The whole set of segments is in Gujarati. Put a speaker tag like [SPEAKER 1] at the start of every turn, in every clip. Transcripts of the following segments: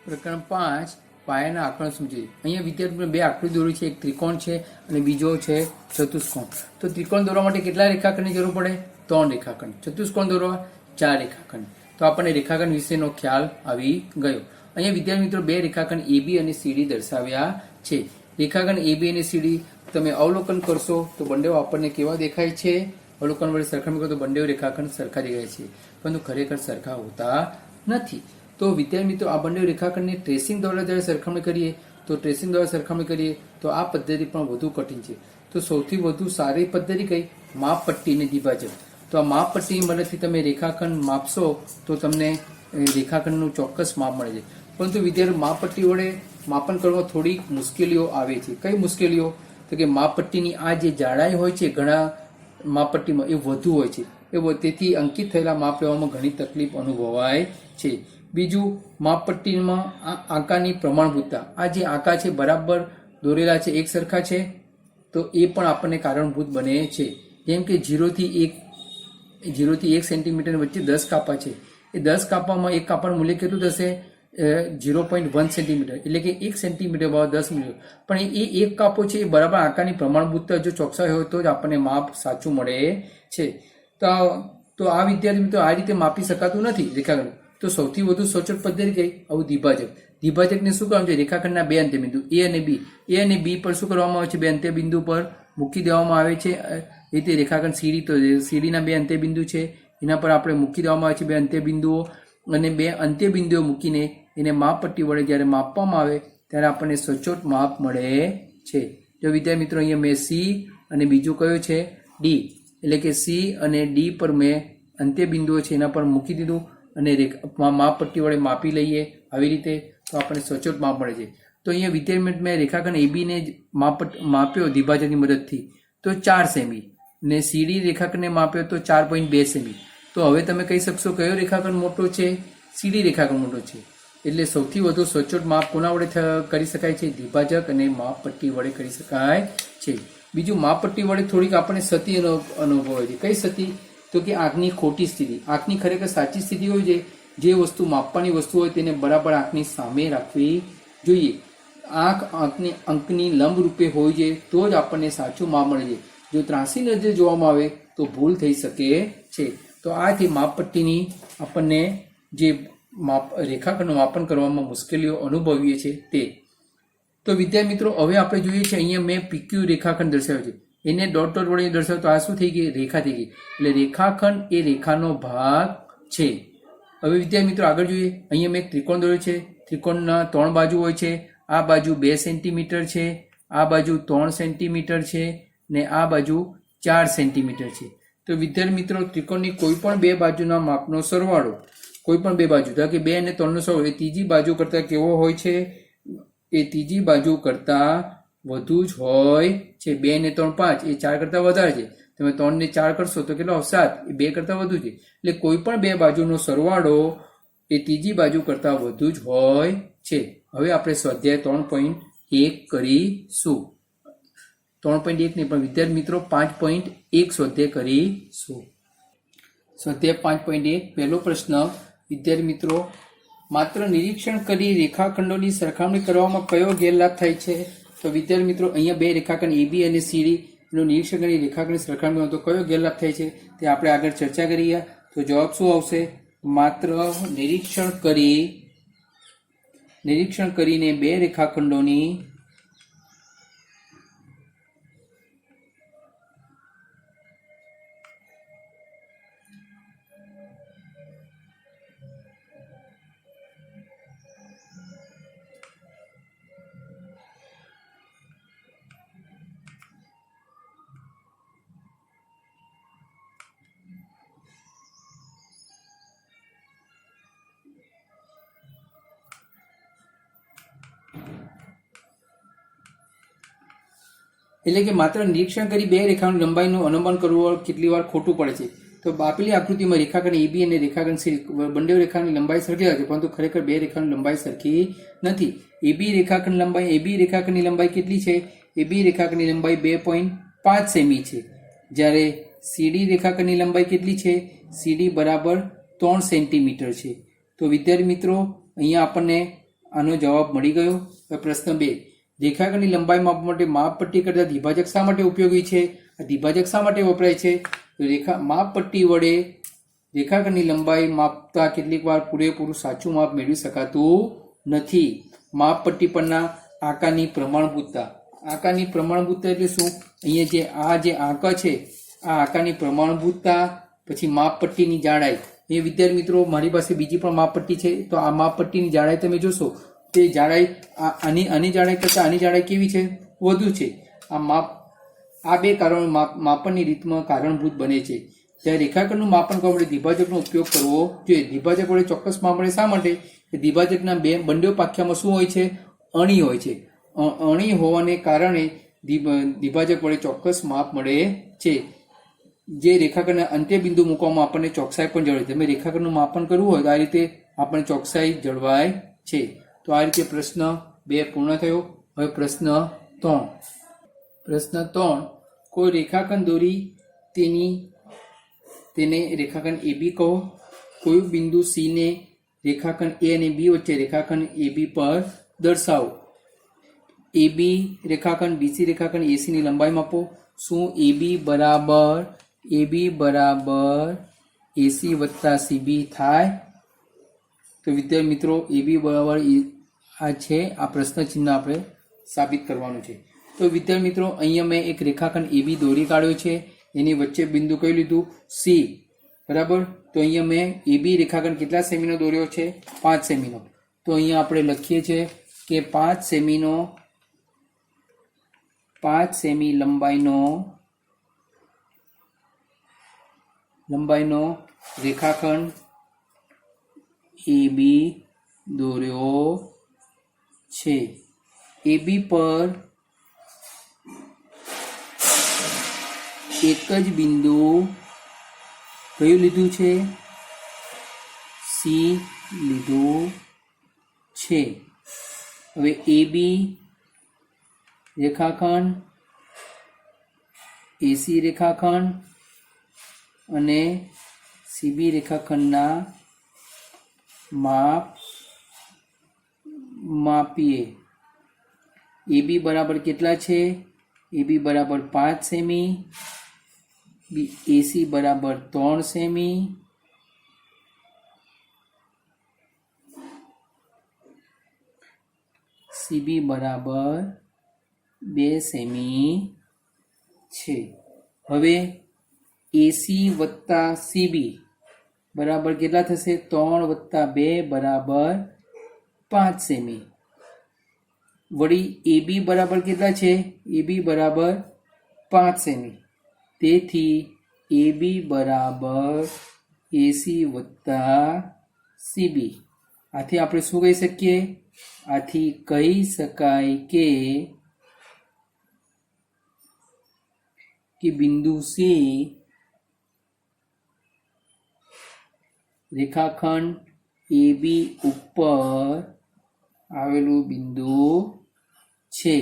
[SPEAKER 1] પ્રકરણ 5 પાયાના આંકડા સમજીએ। અહીંયા વિદ્યાર્થીઓને બે આકૃતિ દોરી છે, એક ત્રિકોણ છે અને બીજો છે ચતુષ્કોણ। તો ત્રિકોણ દોરવા માટે કેટલા રેખાખંડની જરૂર પડે? 3 રેખાખંડ। ચતુષ્કોણ દોરવા 4 રેખાખંડ। તો આપણને રેખાખંડ વિશેનો ખ્યાલ આવી ગયો। અહીંયા વિદ્યાર્થી મિત્રો બે રેખાખંડ AB અને CD દર્શાવ્યા છે। રેખાખંડ AB અને CD તમે અવલોકન કરશો તો બંને આપણને કેવા દેખાય છે? અવલોકન વડે સરખામણી કરો તો બંને રેખાખંડ સરખા દેખાય છે, પરંતુ ખરેખર સરખા હોતા નથી। તો વિદ્યાર્થી મિત્રો આ બંને રેખાખંડને ટ્રેસિંગ દ્વારા જ્યારે સરખામણી કરીએ તો આ પદ્ધતિ પણ વધુ કઠિન છે। તો સૌથી વધુ સારી પદ્ધતિ કઈ? માપપટ્ટી અને દ્વિભાજક। તો આ માપપટ્ટીની મદદથી તમે રેખાખંડ માપશો તો તમને રેખાખંડનું ચોક્કસ માપ મળે છે, પરંતુ વિદ્યાર્થી માપપટ્ટી વડે માપન કરવામાં થોડી મુશ્કેલીઓ આવે છે। કઈ મુશ્કેલીઓ? તો કે માપપટ્ટીની આ જે જાડાઈ હોય છે ઘણા માપપટ્ટીમાં એ વધુ હોય છે, તેથી અંકિત થયેલા માપ લેવામાં ઘણી તકલીફ અનુભવાય છે। બીજું, માપપટ્ટીમાં આંકાની પ્રમાણભૂતતા। આ જે આંકા છે બરાબર દોરેલા છે, એક સરખા છે, તો એ પણ આપણને કારણભૂત બને છે। જેમ કે 0 થી 1 સેન્ટીમીટર વચ્ચે 10 કાપા છે, એ 10 કાપામાં એક કાપાનું મૂલ્ય કેટલું થશે? 0.1 સેન્ટીમીટર, એટલે કે 1 સેન્ટીમીટર બરાબર 10 મીટર। પણ એ એક કાપો છે એ બરાબર આંકાની પ્રમાણભૂતતા જો ચોકસાઈ હોય તો જ આપણને માપ સાચું મળે છે। તો આ વિદ્યાર્થી મિત્રો આ રીતે માપી શકાતું નથી રેખાખંડ। તો સૌથી વધુ સચોટ પદ્ધતિ કઈ? આવું દ્વિભાજક। દ્વિભાજકને શું કરવાનું છે? રેખાખંડના બે અંત્યબિંદુ A અને B પર શું કરવામાં આવે છે? બે અંત્યબિંદુ પર મૂકી દેવામાં આવે છે। એ રીતે રેખાખંડ CD, તો CD ના બે અંત્યબિંદુ છે એના પર આપણે મૂકી દેવામાં આવે છે બે અંત્યબિંદુઓ, અને બે અંત્યબિંદુઓ મૂકીને એને માપપટ્ટી વડે જ્યારે માપવામાં આવે ત્યારે આપણને સચોટ માપ મળે છે। જો વિદ્યાર્થી મિત્રો અહીંયા મેં C અને બીજું કયું છે? D, એટલે કે C અને D પર મેં અંત્યબિંદુઓ છે એના પર મૂકી દીધું અને માપપટ્ટી વડે માપી લઈએ આવી રીતે, તો આપણને સચોટ માપ મળે છે। તો અહીંયા વિદ્યાર્થી મેં રેખાખંડ AB ને માપ્યો દ્વિભાજકની મદદથી તો 4 સેમી, ને CD રેખાખંડને માપ્યો તો 4.2 સેમી। તો હવે તમે કહી શકશો કયો રેખાખંડ મોટો છે? CD રેખાખંડ મોટો છે। એટલે સૌથી વધુ સચોટ માપ કોના વડે કરી શકાય છે? દ્વિભાજક અને માપપટ્ટી વડે કરી શકાય છે। બીજું, માપપટ્ટી વડે થોડીક આપણને સતી અનુભવાય છે। કઈ સતી? તો કે આંખની ખોટી સ્થિતિ। આંખની ખરેખર સાચી સ્થિતિ હોય છે, જે વસ્તુ માપવાની વસ્તુ હોય તેને બરાબર આંખની સામે રાખવી જોઈએ। અંકની લંબ રૂપે હોય છે તો જ આપણને સાચું માપ મળે છે। જો ત્રાંસી નજરે જોવામાં આવે તો ભૂલ થઈ શકે છે। તો આથી માપપટ્ટીની આપણને જે રેખાખંડનું માપન કરવામાં મુશ્કેલીઓ અનુભવીએ છીએ તે। તો વિદ્યાર્થી મિત્રો હવે આપણે જોઈએ છીએ અહીંયા મેં PQ રેખાખંડ દર્શાવ્યો છે, એને ડોટ વડે દર્શાવ્યો તો આ શું થઈ ગઈ? રેખા થઈ ગઈ। એટલે રેખાખંડ એ રેખાનો ભાગ છે। હવે વિદ્યાર્થી મિત્રો આગળ જોઈએ, અહીંયા મેં એક ત્રિકોણ દોર્યો છે। ત્રિકોણના 3 બાજુ હોય છે। આ બાજુ 2 સેન્ટીમીટર છે, આ બાજુ 3 સેન્ટીમીટર છે, ને આ બાજુ 4 સેન્ટીમીટર છે। તો વિદ્યાર્થી મિત્રો ત્રિકોણની કોઈ પણ બે બાજુના માપનો સરવાળો, કોઈ પણ બે બાજુ, ધારો કે 2 અને 3 નો સરવાળો એ ત્રીજી બાજુ કરતા કેવો હોય છે? એ ત્રીજી બાજુ કરતા વધુ જ હોય છે। 2 અને 3 5, એ 4 કરતા વધારે છે। તમે 3 ને 4 કરશો તો કેટલો? 7, એ 2 કરતા વધુ છે। એટલે કોઈ પણ બે બાજુનો સરવાળો એ ત્રીજી બાજુ કરતા વધુ જ હોય છે। હવે આપણે સ્વાધ્યાય 3.1 કરીશું। 3.1 નહીં પણ વિદ્યાર્થી મિત્રો 5.1 સ્વાધ્યાય કરીશું। સ્વાધ્યાય 5.1 પહેલો પ્રશ્ન, વિદ્યાર્થી મિત્રો માત્ર નિરીક્ષણ કરી રેખાખંડોની સરખામણી કરવામાં કયો ગેરલાભ થાય છે? તો વિદ્યાર્થી મિત્રો અહીંયા બે રેખાખંડ AB અને CD નું નિરીક્ષણ કરી રેખાખંડની સરખામણીમાં તો કયો ગેરલાભ થાય છે તે આપણે આગળ ચર્ચા કરીએ। તો જવાબ શું આવશે? માત્ર નિરીક્ષણ કરીને બે રેખાખંડોની એટલે કે માત્ર નિરીક્ષણ કરી બે રેખાની લંબાઈનું અનુમાન કરવું કેટલી વાર ખોટું પડે છે। તો આપેલી આકૃતિમાં રેખાખંડ AB અને રેખાખંડ CD બંને રેખાની લંબાઈ સરખી છે, પરંતુ ખરેખર બે રેખાની લંબાઈ સરખી નથી। AB રેખાખંડની લંબાઈ કેટલી છે? AB રેખાખંડની લંબાઈ 2.5 સેમી છે, જ્યારે CD રેખાખંડની લંબાઈ કેટલી છે? CD બરાબર 3 સેન્ટીમીટર છે। તો વિદ્યાર્થી મિત્રો અહીંયા આપણને આનો જવાબ મળી ગયો. હવે પ્રશ્ન 2, રેખાખંડની લંબાઈ માપવા માટે માપપટ્ટી કરતા દ્વિભાજક શા માટે ઉપયોગી છે? આ દ્વિભાજક શા માટે વપરાય છે? તો માપપટ્ટી વડે રેખાખંડની લંબાઈ માપતા કેટલીક વાર પૂરેપૂરું સાચું માપ મેળવી શકાતું નથી. માપપટ્ટી પરના આકારની પ્રમાણભૂતતા. આકારની પ્રમાણભૂતતા એટલે શું? અહીંયા જે આંકા છે, આ આકારની પ્રમાણભૂતતા, પછી માપપટ્ટીની જાડાઈ. એ વિદ્યાર્થી મિત્રો, મારી પાસે બીજી પણ માપપટ્ટી છે, તો આ માપપટ્ટીની જાડાઈ તમે જોશો, તે જાડાઈ આની જાડાઈ કરતાં આની જાડાઈ કેવી છે? વધુ છે. આ બે કારણો માપનની રીતમાં કારણભૂત બને છે. જ્યારે રેખાખંડનું માપન કરવા માટે દ્વિભાજકનો ઉપયોગ કરવો જોઈએ. દ્વિભાજક વડે ચોક્કસ માપ મળે. શા માટે? દ્વિભાજકના બંને પાખ્યામાં શું હોય છે? અણી હોય છે. અણી હોવાને કારણે દ્વિભાજક વડે ચોક્કસ માપ મળે છે. જે રેખાખંડના અંત્યબિંદુ મૂકવામાં આપણને ચોકસાઈ પણ જળવાય. તમે રેખાખંડનું માપન કરવું હોય તો આ રીતે આપણને ચોકસાઈ જળવાય છે. તો આ રીતે પ્રશ્ન 2 પૂર્ણ થયો. હવે પ્રશ્ન 3, કોઈ રેખાખંડ દોરી તેને રેખાખંડ AB કહો. કોઈ બિંદુ C ને રેખાખંડ A અને B વચ્ચે રેખાખંડ AB પર દર્શાવો. AB રેખાખંડ BC રેખાખંડ AC ની લંબાઈ માપો. શું AB બરાબર AC વત્તા CB થાય? તો વિદ્યાર્થી મિત્રો, AB બરાબર આ છે. આ પ્રશ્ન ચિહ્ન આપણે સાબિત કરવાનું છે. તો વિદ્યાર્થી મિત્રો, અહીંયા મેં એક રેખાખંડ AB દોરી કાઢ્યો છે. એની વચ્ચે બિંદુ કયું લીધું? C. બરાબર. તો અહીંયા મેં AB રેખાખંડ કેટલા સેમીનો દોર્યો છે? 5 સેમીનો. તો અહીંયા આપણે લખીએ છીએ કે 5 સેમી લંબાઈનો રેખાખંડ AB દોર્યો છે. AB પર એક જ બિંદુ કયું લીધું છે? C લીધું છે. હવે AB રેખાખંડ, AC રેખાખંડ અને CB રેખાખંડના માપીએ. AB બરાબર કેટલા છે? AB બરાબર 5 સેમી, AC બરાબર 3 સેમી, CB બરાબર 2 સેમી છે. હવે AC વત્તા CB બરાબર કેટલા થશે? 3 વત્તા 2 બરાબર 5 સેમી. વળી AB બરાબર કેટલા છે? AB બરાબર 5 સેમી. તેથી AB બરાબર AC વત્તા CB. આથી આપણે શું કહી શકીએ? આથી કહી શકાય કે બિંદુ C રેખાખંડ AB ઉપર આવેલું બિંદુ છે.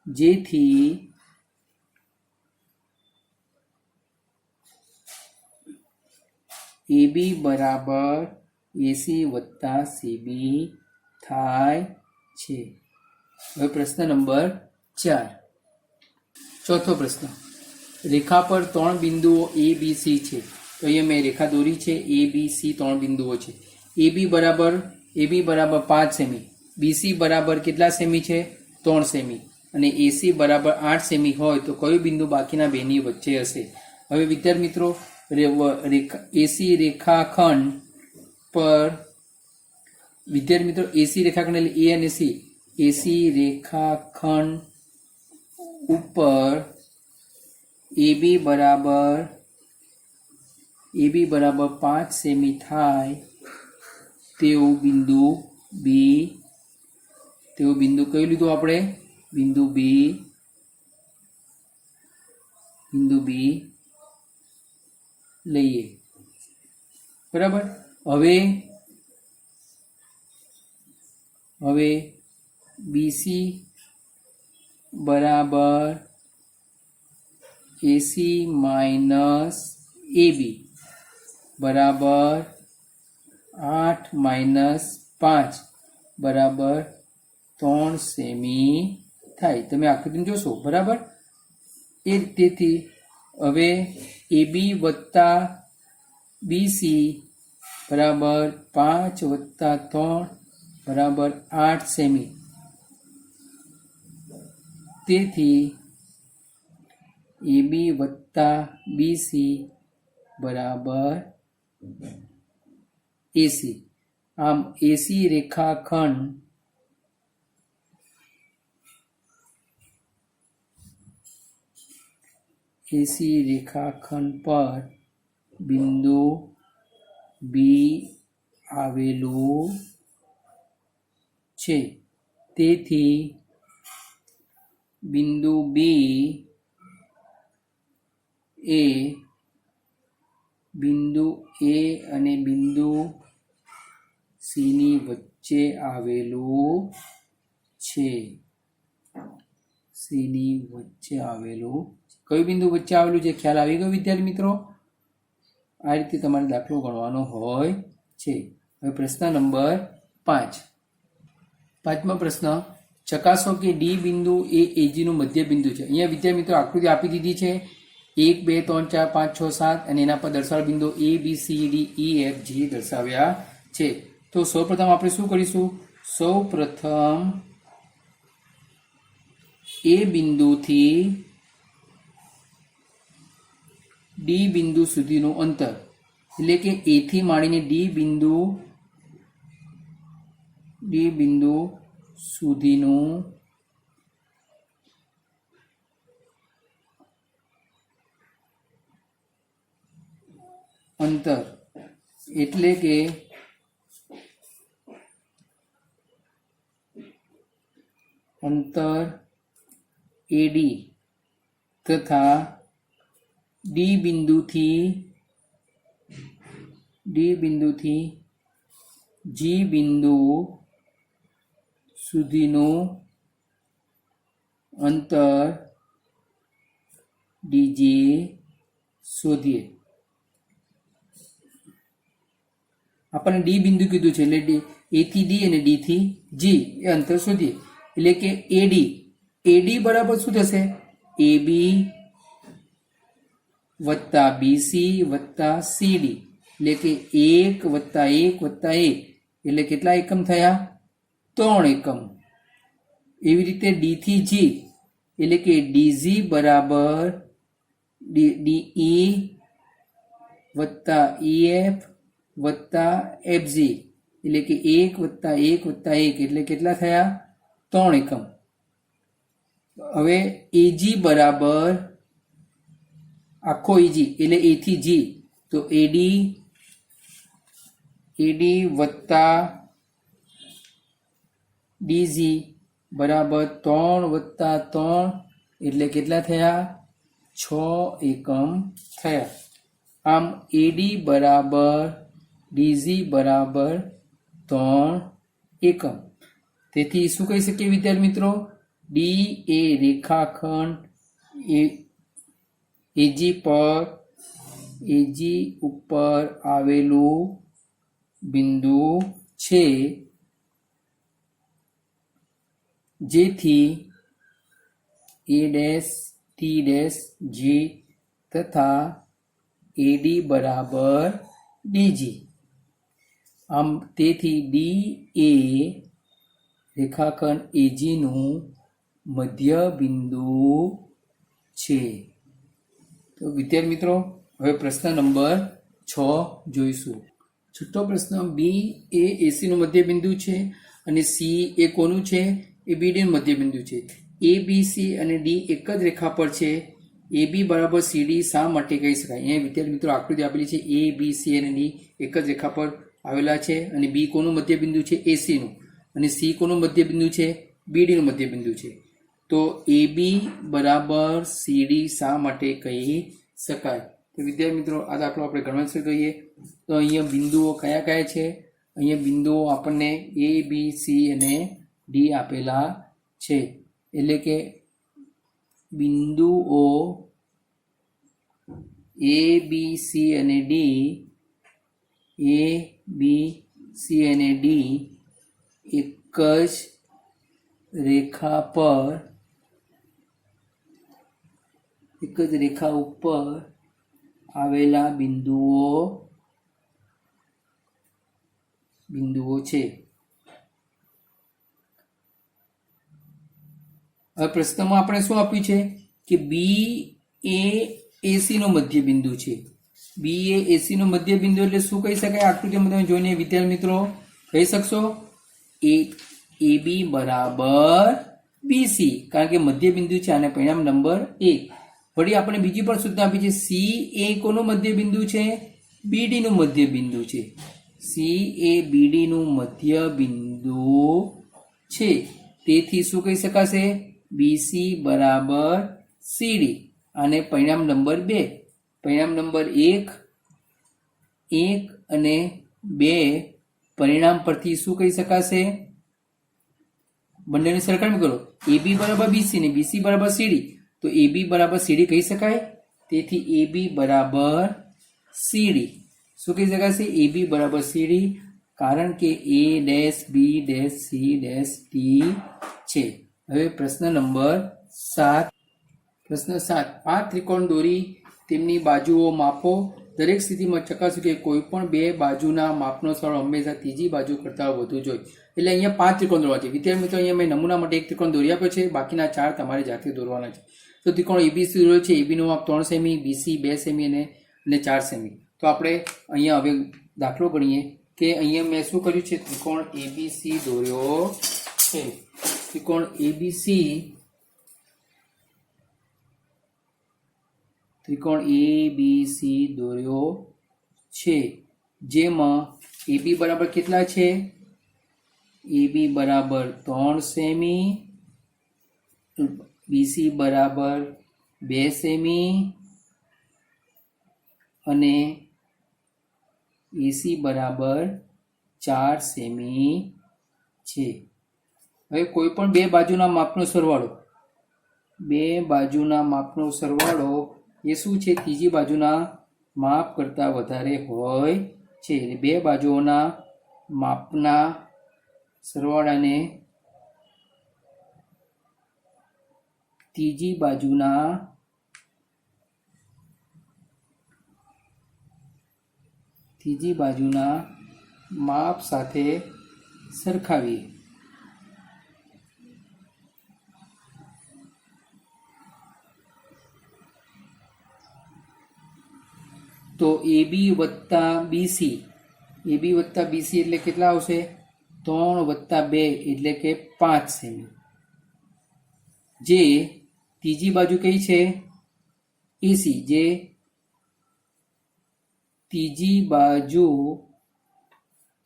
[SPEAKER 1] જેથી AB બરાબર AC વત્તા CB થાય છે. હવે પ્રશ્ન નંબર 4. ચોથો પ્રશ્ન, રેખા પર 3 બિંદુઓ A B C છે. તો અહીંયા મેં રેખા દોરી છે. A B C 3 બિંદુઓ છે. AB બરાબર 5 સેમી, BC બરાબર કેટલા સેમી છે? 3 સેમી, અને AC બરાબર 8 સેમી હોય તો કયું બિંદુ બાકીના બેની વચ્ચે હશે? હવે વિદ્યાર્થી મિત્રો, AC રેખાખંડ પર AC રેખાખંડ એટલે A અને C. AC રેખાખંડ ઉપર AB બરાબર 5 સેમી થાય તેવું બિંદુ કયું લીધું આપણે? બિંદુ B લઈએ. બરાબર. હવે BC બરાબર AC માઇનસ AB બરાબર 8 - 5 બરાબર 3 સેમી થાય. તમે આકૃતિને જોશો બરાબર. એ તેથી હવે AB વત્તા BC બરાબર 5 વત્તા 3 બરાબર 8 સેમી. તેથી AB વત્તા BC બરાબર AC. આમ AC રેખાખંડ પર બિંદુ B આવેલું છે. તેથી બિંદુ B એ બિંદુ A અને બિંદુ C ની વચ્ચે આવેલું છે. C ની વચ્ચે આવેલું. કયું બિંદુ વચ્ચે આવેલું છે ખ્યાલ આવી ગયો વિદ્યાર્થી મિત્રો? આ રીતે તમારે દાખલો ગણવાનો હોય છે. હવે પ્રશ્ન નંબર 5. પાંચમો પ્રશ્ન, ચકાસો કે ડી બિંદુ એ AG નું મધ્ય બિંદુ છે. અહીંયા વિદ્યાર્થી મિત્રો આકૃતિ આપી દીધી છે 1 2 3 4 5 6 7 અને એના પર દર્શાવેલ બિંદુ A B C D E F G દર્શાવ્યા છે. તો સૌપ્રથમ આપણે શું કરીશું? સૌપ્રથમ A બિંદુથી ડી બિંદુ સુધીનું અંતર, એટલે કે A થી માંડીને ડી બિંદુ સુધીનું અંતર, એટલે કે અંતર AD તથા ડી બિંદુથી જી બિંદુ સુધીનું અંતર DG શોધીએ. આપણને ડી બિંદુ કીધું છે એટલે A થી D અને D થી G એ અંતર શોધીએ. એટલે કે AD બરાબર શું થશે? AB વત્તા BC વત્તા CD, એટલે કે 1 વત્તા 1 વત્તા 1 એટલે કેટલા એકમ થયા? 3 એકમ. એવી રીતે D થી G એટલે કે DG બરાબર DE વત્તા EF વત્તા FG, એટલે કે 1 વત્તા 1 વત્તા 1 એટલે કેટલા થયા? 3 એકમ. હવે AG બરાબર આખો AG એટલે A થી G, તો AD વત્તા DG બરાબર 3 વત્તા 3 એટલે કેટલા થયા? 6 એકમ થયા. આમ AD બરાબર DG બરાબર 3 એકમ. તેથી શું કહી શકીએ વિદ્યાર્થી મિત્રો? ડી એ રેખાખંડ AG ઉપર આવેલું બિંદુ છે, જેથી A' T' G તથા AD બરાબર DG. આમ તેથી ડી એ રેખાખંડ AG નું મધ્ય બિંદુ છે. તો વિદ્યાર્થી મિત્રો હવે પ્રશ્ન નંબર 6 જોઈશું. છઠ્ઠો પ્રશ્ન, બી એ AC નું મધ્ય બિંદુ છે અને સી એ કોનું છે? એ BD નું મધ્ય બિંદુ છે. ABC અને D એક જ રેખા પર છે. AB બરાબર CD શા માટે કહી શકાય? અહીંયા વિદ્યાર્થી મિત્રો આકૃતિ આપેલી છે. ABC અને D એક જ રેખા પર આવેલા છે અને B કોનું મધ્ય બિંદુ છે? AC નું. અને C કોનું મધ્ય બિંદુ છે? BD નું મધ્ય બિંદુ છે. તો AB બરાબર CD શા માટે કહી શકાય? તો વિદ્યાર્થી મિત્રો આ દાખલો આપણે ગણવા વિશે કહીએ તો અહીંયા બિંદુઓ કયા કયા છે? અહીંયા બિંદુઓ આપણને A B C અને D આપેલા છે. એટલે કે બિંદુઓ A B C અને D એ બી સી અને ડી એક જ રેખા ઉપર આવેલા બિંદુઓ છે. હવે પ્રશ્નમાં આપણે શું આપ્યું છે કે બી એ એસી નો મધ્ય બિંદુ છે. બી એ એસી નો મધ્ય બિંદુ એટલે શું કહી શકાય? આકૃતિમાં તમે જોઈને વિદ્યાર્થી મિત્રો કહી શકશો એ બી બરાબર બીસી, કારણ કે મધ્ય બિંદુ છે અને પરિણામ નંબર 1. વળી આપણે બીજી પણ સૂચના આપી છે સી એ કોનું મધ્ય બિંદુ છે? બીડી નું મધ્ય બિંદુ છે. સી એ બીડી નું મધ્ય બિંદુ છે. તેથી શું કહી શકાશે? બીસી બરાબર સીડી. અને પરિણામ નંબર 2, પરિણામ નંબર 1 અને 2 પરિણામ પરથી શું કહી શકાશે? બંનેની સરખામણી કરો. AB બરાબર BC ને BC બરાબર CD, તો AB બરાબર CD કહી શકાય. તેથી AB બરાબર CD શું કહી શકાશે? AB બરાબર CD, કારણ કે A dash B dash C dash D છે. હવે પ્રશ્ન નંબર 7. પ્રશ્ન 7. 5 ત્રિકોણ દોરી તેમની બાજુઓ માપો. દરેક સ્થિતિમાં ચકાસ્યું કે કોઈ પણ બે બાજુના માપનો સરવાળો હંમેશા ત્રીજી બાજુ કરતાં વધુ જોઈએ. એટલે અહીંયા 5 ત્રિકોણ દોરવા છે. વિદ્યાર્થી મિત્રો, અહીંયા મેં નમૂના માટે 1 ત્રિકોણ દોરી આપ્યો છે, બાકીના 4 તમારે જાતે દોરવાના છે. તો ત્રિકોણ ABC દોર્યો છે. AB નું માપ 3 સેમી, BC 2 સેમી અને 4 સેમી. તો આપણે અહીંયા હવે દાખલો ગણીએ કે અહીંયા મેં શું કર્યું છે? ત્રિકોણ ABC દોર્યો છે. ત્રિકોણ ABC દોર્યો છે, જેમાં AB બરાબર કેટલા છે? AB બરાબર 3 સેમી, BC બરાબર 2 સેમી અને AC બરાબર 4 સેમી છે. હવે કોઈ પણ બે બાજુના માપનો સરવાળો એ શું છે? ત્રીજી બાજુના માપ કરતાં વધારે હોય છે. બે બાજુઓના માપના સરવાળાને ત્રીજી બાજુના માપ સાથે સરખાવીએ. તો AB વત્તા BC એટલે કેટલા આવશે? 3 વત્તા 2 એટલે કે 5 સેમી. જે ત્રીજી બાજુ કઈ છે? AC. જે ત્રીજી બાજુ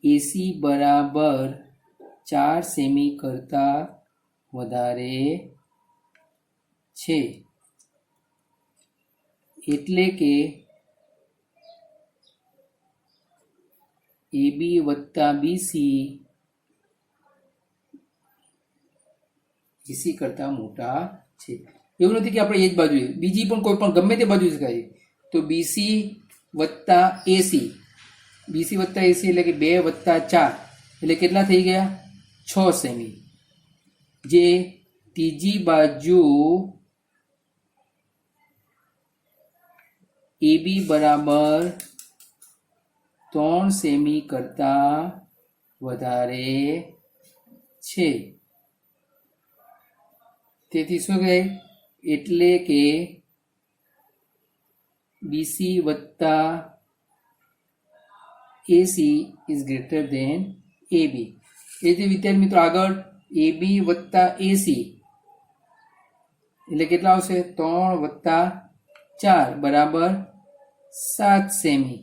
[SPEAKER 1] AC બરાબર 4 સેમી કરતા વધારે છે. એટલે કે AB વત્તા BC AC કરતા મોટા છે. એવું નથી કે આપણે એ જ બાજુ, બીજી પણ કોઈ પણ ગમે તે બાજુ શકાય. તો BC વત્તા AC એટલે કે 2 વત્તા 4 એટલે કેટલા થઈ ગયા? 6 સેમી. જે ત્રીજી બાજુ AB બરાબર 3 સેમી કરતા વધારે છે. તેથી શું કહે? એટલે કે BC વત્તા AC is greater than AB. તેથી વિદ્યાર્થી મિત્રો આગળ AB વત્તા AC એટલે કેટલા આવશે? 3 વત્તા 4 બરાબર 7 સેમી.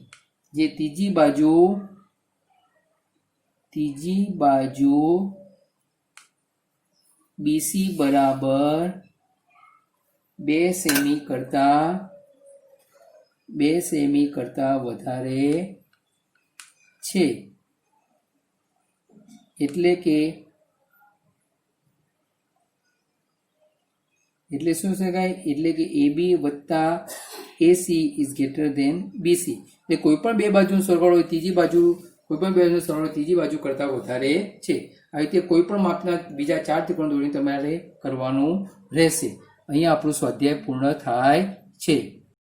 [SPEAKER 1] જે ત્રીજી બાજુ BC બરાબર 2 સેમી કરતા વધારે છે. એટલે શું શકાય? એટલે કે AB વત્તા AC is greater than BC. એટલે કોઈ પણ બે બાજુનો સરવાળો હોય, ત્રીજી બાજુ કોઈ પણ બે બાજુનો સરવાળો ત્રીજી બાજુ કરતા વધારે છે. આ રીતે કોઈ પણ માપના બીજા 4 ત્રિકોણ દોરીને તમારે કરવાનું રહેશે. અહીંયા આપણું સ્વાધ્યાય પૂર્ણ થાય છે.